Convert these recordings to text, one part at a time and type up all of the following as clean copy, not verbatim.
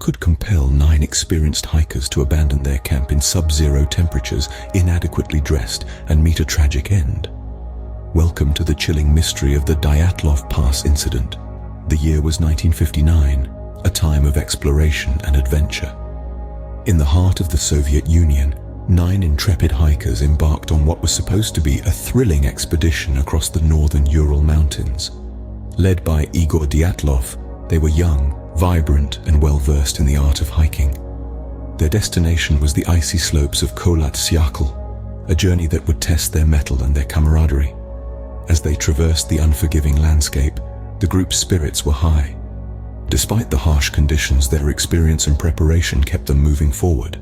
could compel 9 experienced hikers to abandon their camp in sub-zero temperatures, inadequately dressed, and meet a tragic end? Welcome to the chilling mystery of the Dyatlov Pass incident. The year was 1959, a time of exploration and adventure. In the heart of the Soviet Union, 9 intrepid hikers embarked on what was supposed to be a thrilling expedition across the northern Ural Mountains. Led by Igor Dyatlov, they were young, vibrant, and well-versed in the art of hiking. Their destination was the icy slopes of Kholat Syakhl, a journey that would test their mettle and their camaraderie. As they traversed the unforgiving landscape, the group's spirits were high. Despite the harsh conditions, their experience and preparation kept them moving forward.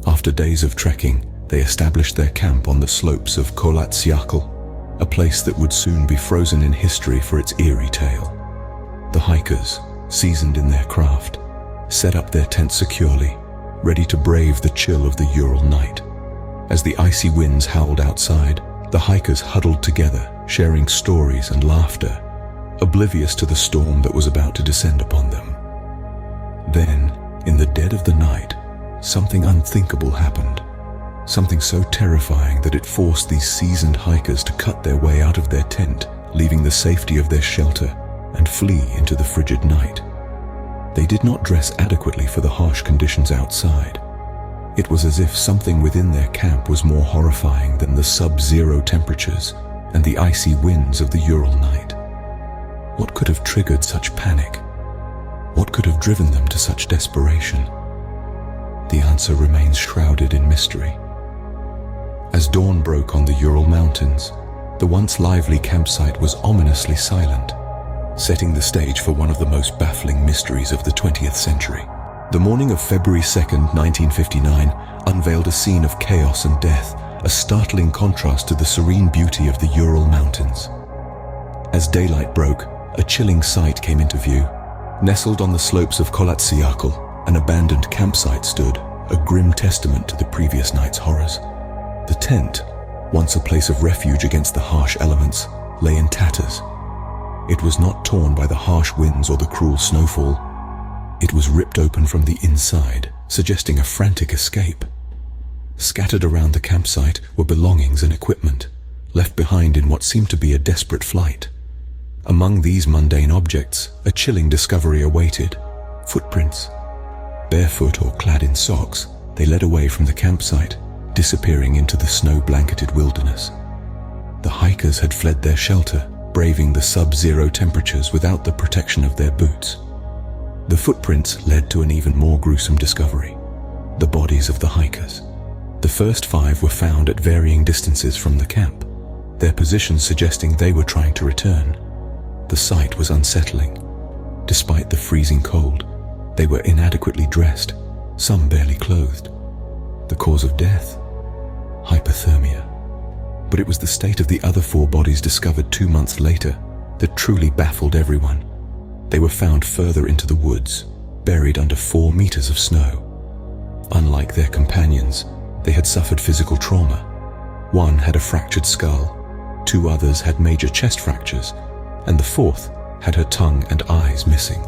After days of trekking, they established their camp on the slopes of Kholat Syakhl, a place that would soon be frozen in history for its eerie tale. The hikers, seasoned in their craft, set up their tents securely, ready to brave the chill of the Ural night. As the icy winds howled outside, the hikers huddled together, sharing stories and laughter, oblivious to the storm that was about to descend upon them. Then, in the dead of the night, something unthinkable happened. Something so terrifying that it forced these seasoned hikers to cut their way out of their tent, leaving the safety of their shelter, and flee into the frigid night. They did not dress adequately for the harsh conditions outside. It was as if something within their camp was more horrifying than the sub-zero temperatures and the icy winds of the Ural night. What could have triggered such panic? What could have driven them to such desperation? The answer remains shrouded in mystery. As dawn broke on the Ural Mountains, the once lively campsite was ominously silent, setting the stage for one of the most baffling mysteries of the 20th century. The morning of February 2nd, 1959, unveiled a scene of chaos and death, a startling contrast to the serene beauty of the Ural Mountains. As daylight broke, a chilling sight came into view. Nestled on the slopes of Kholat Syakhl, an abandoned campsite stood, a grim testament to the previous night's horrors. The tent, once a place of refuge against the harsh elements, lay in tatters. It was not torn by the harsh winds or the cruel snowfall. It was ripped open from the inside, suggesting a frantic escape. Scattered around the campsite were belongings and equipment, left behind in what seemed to be a desperate flight. Among these mundane objects, a chilling discovery awaited: footprints. Barefoot or clad in socks, they led away from the campsite, disappearing into the snow-blanketed wilderness. The hikers had fled their shelter, braving the sub-zero temperatures without the protection of their boots. The footprints led to an even more gruesome discovery: the bodies of the hikers. The first 5 were found at varying distances from the camp, their positions suggesting they were trying to return. The sight was unsettling. Despite the freezing cold, they were inadequately dressed, some barely clothed. The cause of death? Hypothermia. But it was the state of the other 4 bodies discovered 2 months later that truly baffled everyone. They were found further into the woods, buried under 4 meters of snow. Unlike their companions, they had suffered physical trauma. One had a fractured skull, 2 others had major chest fractures, and the 4th had her tongue and eyes missing.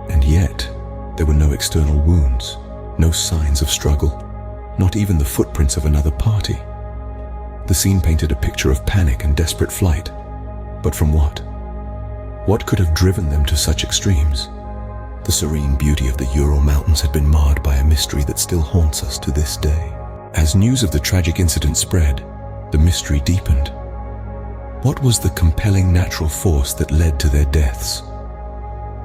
And yet, there were no external wounds, no signs of struggle, not even the footprints of another party. The scene painted a picture of panic and desperate flight. But from what? What could have driven them to such extremes? The serene beauty of the Ural Mountains had been marred by a mystery that still haunts us to this day. As news of the tragic incident spread, the mystery deepened. What was the compelling natural force that led to their deaths?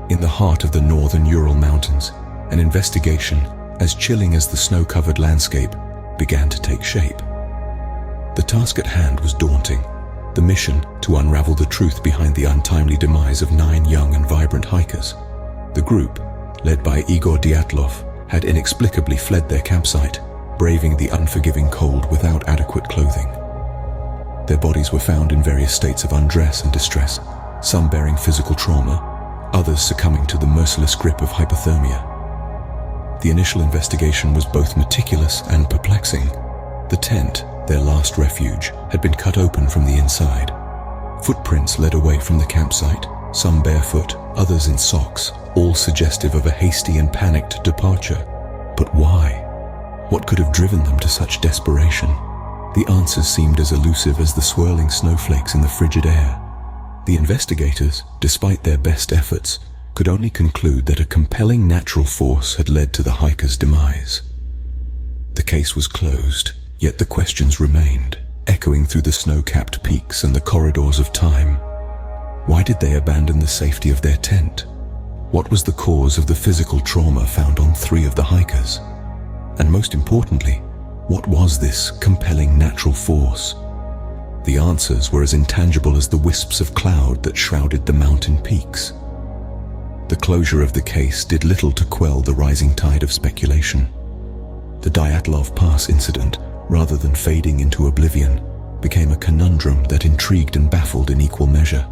In the heart of the northern Ural Mountains, an investigation, as chilling as the snow-covered landscape, began to take shape. The task at hand was daunting: the mission to unravel the truth behind the untimely demise of 9 young and vibrant hikers. The group, led by Igor Dyatlov, had inexplicably fled their campsite, braving the unforgiving cold without adequate clothing. Their bodies were found in various states of undress and distress, some bearing physical trauma, others succumbing to the merciless grip of hypothermia. The initial investigation was both meticulous and perplexing. The tent, their last refuge, had been cut open from the inside. Footprints led away from the campsite, some barefoot, others in socks, all suggestive of a hasty and panicked departure. But why? What could have driven them to such desperation? The answers seemed as elusive as the swirling snowflakes in the frigid air. The investigators, despite their best efforts, could only conclude that a compelling natural force had led to the hikers' demise. The case was closed, yet the questions remained, echoing through the snow-capped peaks and the corridors of time. Why did they abandon the safety of their tent? What was the cause of the physical trauma found on 3 of the hikers? And most importantly, what was this compelling natural force? The answers were as intangible as the wisps of cloud that shrouded the mountain peaks. The closure of the case did little to quell the rising tide of speculation. The Dyatlov Pass incident, rather than fading into oblivion, became a conundrum that intrigued and baffled in equal measure.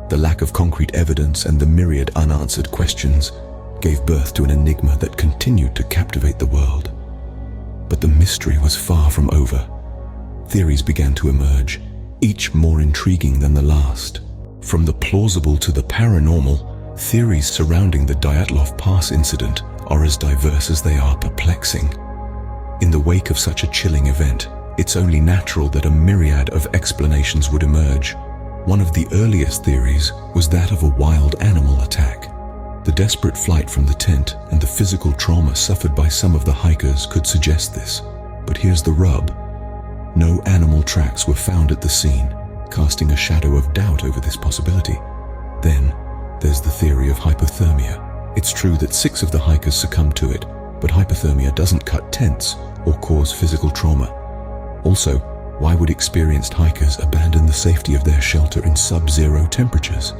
The lack of concrete evidence and the myriad unanswered questions gave birth to an enigma that continued to captivate the world. But the mystery was far from over. Theories began to emerge, each more intriguing than the last. From the plausible to the paranormal, theories surrounding the Dyatlov Pass incident are as diverse as they are perplexing. In the wake of such a chilling event, it's only natural that a myriad of explanations would emerge. One of the earliest theories was that of a wild animal attack. The desperate flight from the tent and the physical trauma suffered by some of the hikers could suggest this. But here's the rub. No animal tracks were found at the scene, casting a shadow of doubt over this possibility. Then, there's the theory of hypothermia. It's true that 6 of the hikers succumbed to it, but hypothermia doesn't cut tents or cause physical trauma. Also, why would experienced hikers abandon the safety of their shelter in sub-zero temperatures?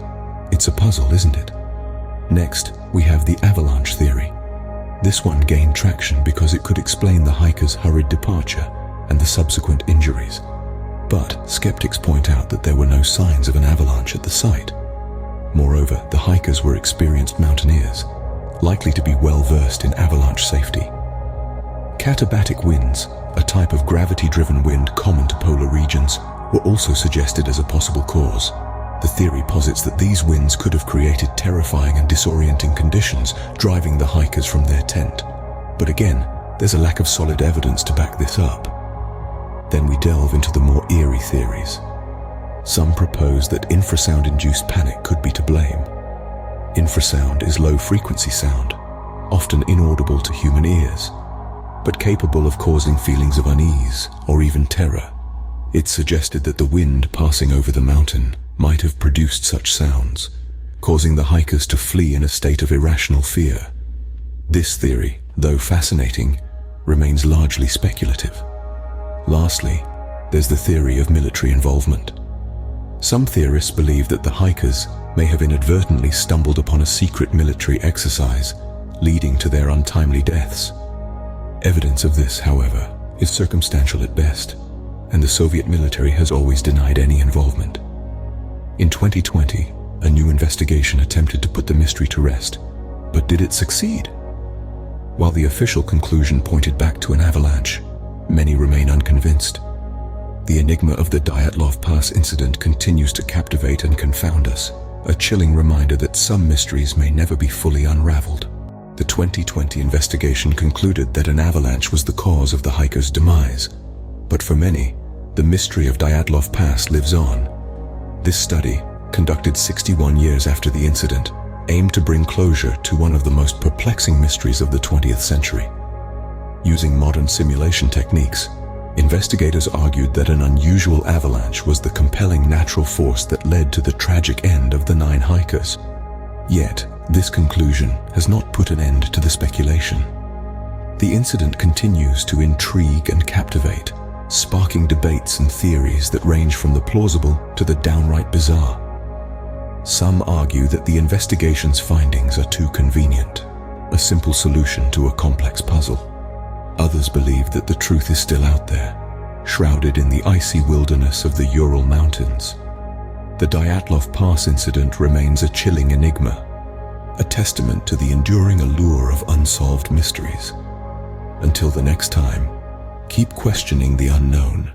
It's a puzzle, isn't it? Next, we have the avalanche theory. This one gained traction because it could explain the hikers' hurried departure and the subsequent injuries. But skeptics point out that there were no signs of an avalanche at the site. Moreover, the hikers were experienced mountaineers, likely to be well versed in avalanche safety. Katabatic winds, a type of gravity-driven wind common to polar regions, were also suggested as a possible cause. The theory posits that these winds could have created terrifying and disorienting conditions, driving the hikers from their tent. But again, there's a lack of solid evidence to back this up. Then we delve into the more eerie theories. Some propose that infrasound-induced panic could be to blame. Infrasound is low-frequency sound, often inaudible to human ears, but capable of causing feelings of unease or even terror. It's suggested that the wind passing over the mountain might have produced such sounds, causing the hikers to flee in a state of irrational fear. This theory, though fascinating, remains largely speculative. Lastly, there's the theory of military involvement. Some theorists believe that the hikers may have inadvertently stumbled upon a secret military exercise, leading to their untimely deaths. Evidence of this, however, is circumstantial at best, and the Soviet military has always denied any involvement. In 2020, a new investigation attempted to put the mystery to rest, but did it succeed? While the official conclusion pointed back to an avalanche, many remain unconvinced. The enigma of the Dyatlov Pass incident continues to captivate and confound us, a chilling reminder that some mysteries may never be fully unraveled. The 2020 investigation concluded that an avalanche was the cause of the hikers' demise, but for many, the mystery of Dyatlov Pass lives on. This study, conducted 61 years after the incident, aimed to bring closure to one of the most perplexing mysteries of the 20th century. Using modern simulation techniques, investigators argued that an unusual avalanche was the compelling natural force that led to the tragic end of the 9 hikers. Yet, this conclusion has not put an end to the speculation. The incident continues to intrigue and captivate, sparking debates and theories that range from the plausible to the downright bizarre. Some argue that the investigation's findings are too convenient, a simple solution to a complex puzzle. Others believe that the truth is still out there, shrouded in the icy wilderness of the Ural Mountains. The Dyatlov Pass incident remains a chilling enigma, a testament to the enduring allure of unsolved mysteries. Until the next time, keep questioning the unknown